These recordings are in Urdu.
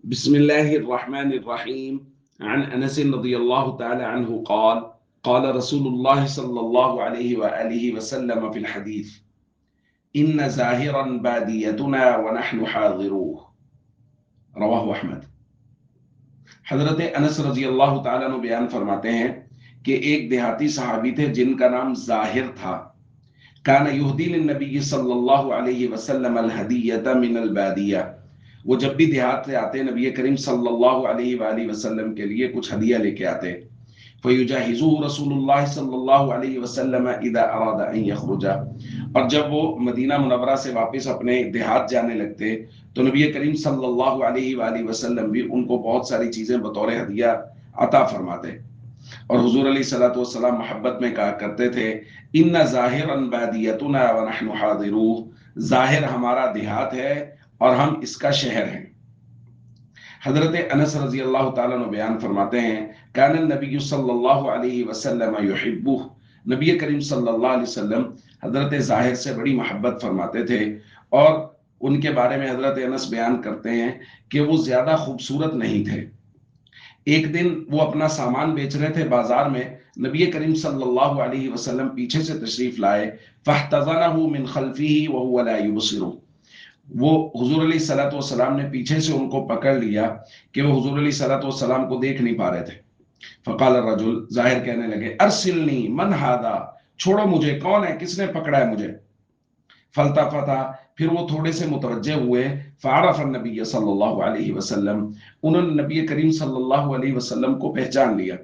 بسم الله الرحمن الرحيم. عن أنس رضي الله تعالى عنه قال قال رسول الله صلى الله عليه وآله وسلم في الحديث إن ظاهرا باديتنا ونحن حاضروه رواہ احمد۔ حضرت انس رضی اللہ تعالیٰ عنہ بیان فرماتے ہیں کہ ایک دیہاتی صحابی تھے جن کا نام ظاہر تھا۔ کان یہدی للنبی صلی اللہ علیہ وسلم الہدیۃ من البادیہ، وہ جب بھی دیہات سے آتے نبی کریم صلی اللہ علیہ وآلہ وسلم کے لیے کچھ ہدیہ لے کے آتے۔ فیجہزہ رسول اللہ صلی اللہ علیہ وسلم اذا اراد ان یخرج، اور جب وہ مدینہ منورہ سے واپس اپنے دیہات جانے لگتے تو نبی کریم صلی اللہ علیہ وآلہ وسلم بھی ان کو بہت ساری چیزیں بطور ہدیہ عطا فرماتے، اور حضور علیہ الصلوۃ والسلام محبت میں کہا کرتے تھے ان ظاہرا بادیتنا ونحن حاضروہ، ظاہر ہمارا دیہات ہے اور ہم اس کا شہر ہیں۔ حضرت انس رضی اللہ تعالیٰ عنہ بیان فرماتے ہیں کان النبی صلی اللہ علیہ وسلم یحبہ، نبی کریم صلی اللہ علیہ وسلم حضرت ظاہر سے بڑی محبت فرماتے تھے، اور ان کے بارے میں حضرت انس بیان کرتے ہیں کہ وہ زیادہ خوبصورت نہیں تھے۔ ایک دن وہ اپنا سامان بیچ رہے تھے بازار میں، نبی کریم صلی اللہ علیہ وسلم پیچھے سے تشریف لائے، فاحتضنہ من خلفہ وہو لا یبصر، وہ حضور علیہ الصلوۃ والسلام نے پیچھے سے ان کو پکڑ لیا کہ وہ حضور علیہ الصلوۃ والسلام کو دیکھ نہیں پا رہے تھے۔ فقال الرجل، ظاہر کہنے لگے ارسلنی من ھذا، چھوڑو مجھے، کون ہے، کس نے پکڑا ہے مجھے؟ فالتفت، پھر وہ تھوڑے سے متوجہ ہوئے، فعرف النبی صلی اللہ علیہ وسلم، انہوں نے نبی کریم صلی اللہ علیہ وسلم کو پہچان لیا۔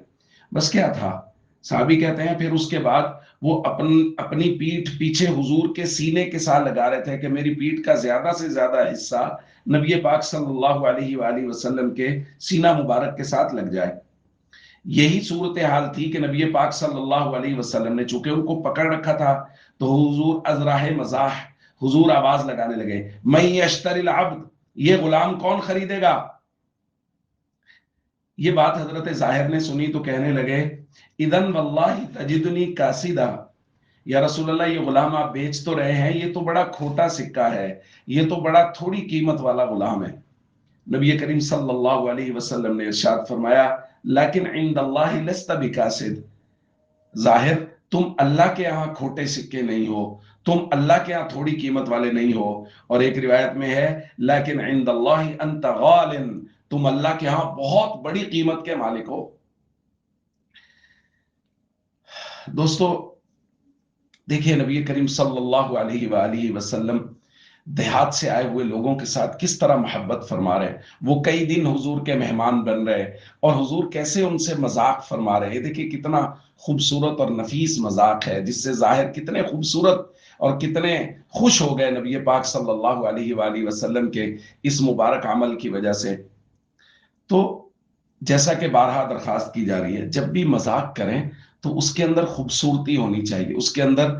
بس کیا تھا، صحابی کہتے ہیں پھر اس کے بعد وہ اپنی پیٹھ پیچھے حضور کے سینے کے ساتھ لگا رہے تھے کہ میری پیٹھ کا زیادہ سے زیادہ حصہ نبی پاک صلی اللہ علیہ وآلہ وسلم کے سینہ مبارک کے ساتھ لگ جائے۔ یہی صورتحال تھی کہ نبی پاک صلی اللہ علیہ وسلم نے چونکہ ان کو پکڑ رکھا تھا تو حضور ازراہ مزاح، حضور آواز لگانے لگے من یشتری العبد، یہ غلام کون خریدے گا؟ یہ بات حضرت ظاہر نے سنی تو کہنے لگے اذن واللہ تجدنی کاسدہ، یا رسول اللہ یہ غلام آپ بیچ تو رہے ہیں، یہ تو بڑا کھوٹا سکہ ہے، یہ تو بڑا تھوڑی قیمت والا غلام ہے۔ نبی کریم صلی اللہ علیہ وسلم نے ارشاد فرمایا لیکن عند اللہ لست بکاسد، ظاہر تم اللہ کے ہاں کھوٹے سکے نہیں ہو، تم اللہ کے ہاں تھوڑی قیمت والے نہیں ہو، اور ایک روایت میں ہے لیکن عند اللہ انت غال، تم اللہ کے ہاں بہت بڑی قیمت کے مالک ہو۔ دوستو دیکھیے نبی کریم صلی اللہ علیہ وآلہ وسلم دیہات سے آئے ہوئے لوگوں کے ساتھ کس طرح محبت فرما رہے، وہ کئی دن حضور کے مہمان بن رہے اور حضور کیسے ان سے مذاق فرما رہے۔ دیکھیے کتنا خوبصورت اور نفیس مذاق ہے جس سے ظاہر کتنے خوبصورت اور کتنے خوش ہو گئے نبی پاک صلی اللہ علیہ وآلہ وسلم کے اس مبارک عمل کی وجہ سے۔ تو جیسا کہ بارہا درخواست کی جا رہی ہے جب بھی مذاق کریں تو اس کے اندر خوبصورتی ہونی چاہیے، اس کے اندر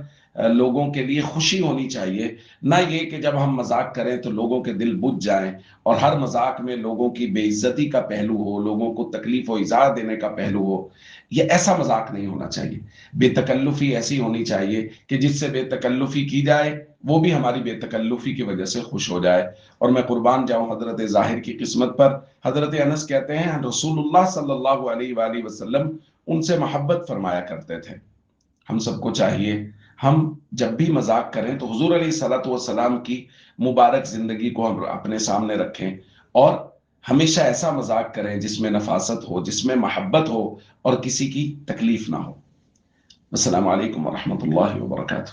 لوگوں کے لیے خوشی ہونی چاہیے، نہ یہ کہ جب ہم مذاق کریں تو لوگوں کے دل بجھ جائیں اور ہر مذاق میں لوگوں کی بے عزتی کا پہلو ہو، لوگوں کو تکلیف و ایذا دینے کا پہلو ہو۔ یہ ایسا مذاق نہیں ہونا چاہیے، بے تکلفی ایسی ہونی چاہیے کہ جس سے بے تکلفی کی جائے وہ بھی ہماری بے تکلفی کی وجہ سے خوش ہو جائے۔ اور میں قربان جاؤں حضرت ظاہر کی قسمت پر، حضرت انس کہتے ہیں رسول اللہ صلی اللہ علیہ وآلہ وسلم ان سے محبت فرمایا کرتے تھے۔ ہم سب کو چاہیے ہم جب بھی مذاق کریں تو حضور علیہ الصلوۃ والسلام کی مبارک زندگی کو ہم اپنے سامنے رکھیں اور ہمیشہ ایسا مذاق کریں جس میں نفاست ہو، جس میں محبت ہو اور کسی کی تکلیف نہ ہو۔ السلام علیکم ورحمۃ اللہ وبرکاتہ۔